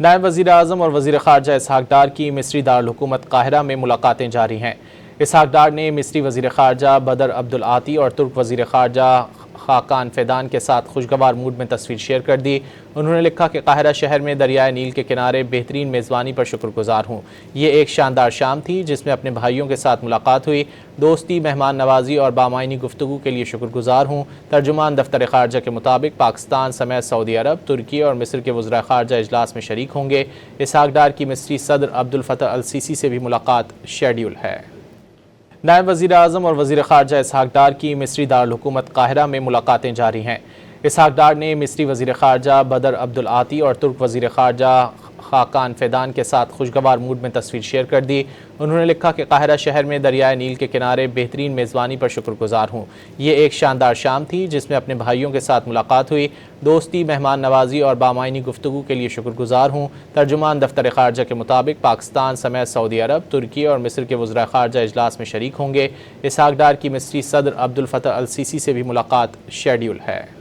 نائب وزیر اعظم اور وزیر خارجہ اسحاق ڈار کی مصری دارالحکومت قاہرہ میں ملاقاتیں جاری ہیں۔ اسحاق ڈار نے مصری وزیر خارجہ بدر عبدالعاطی اور ترک وزیر خارجہ خاقان فیدان کے ساتھ خوشگوار موڈ میں تصویر شیئر کر دی۔ انہوں نے لکھا کہ قاہرہ شہر میں دریائے نیل کے کنارے بہترین میزبانی پر شکر گزار ہوں۔ یہ ایک شاندار شام تھی جس میں اپنے بھائیوں کے ساتھ ملاقات ہوئی۔ دوستی، مہمان نوازی اور بامعنی گفتگو کے لیے شکر گزار ہوں۔ ترجمان دفتر خارجہ کے مطابق پاکستان سمیت سعودی عرب، ترکی اور مصر کے وزراء خارجہ اجلاس میں شریک ہوں گے۔ اسحاق ڈار کی مصری صدر عبدالفتاح السیسی سے بھی ملاقات شیڈیول ہے۔ نائب وزیر اعظم اور وزیر خارجہ اسحاق ڈار کی مصری دارالحکومت قاہرہ میں ملاقاتیں جاری ہیں۔ اسحاق ڈار نے مصری وزیر خارجہ بدر عبدالعاطی اور ترک وزیر خارجہ خاقان فیدان کے ساتھ خوشگوار موڈ میں تصویر شیئر کر دی۔ انہوں نے لکھا کہ قاہرہ شہر میں دریائے نیل کے کنارے بہترین میزبانی پر شکر گزار ہوں۔ یہ ایک شاندار شام تھی جس میں اپنے بھائیوں کے ساتھ ملاقات ہوئی۔ دوستی، مہمان نوازی اور بامعنی گفتگو کے لیے شکر گزار ہوں۔ ترجمان دفتر خارجہ کے مطابق پاکستان سمیت سعودی عرب، ترکی اور مصر کے وزراء خارجہ اجلاس میں شریک ہوں گے۔ اسحاق ڈار کی مصری صدر عبدالفتاح السیسی سے بھی ملاقات شیڈیول ہے۔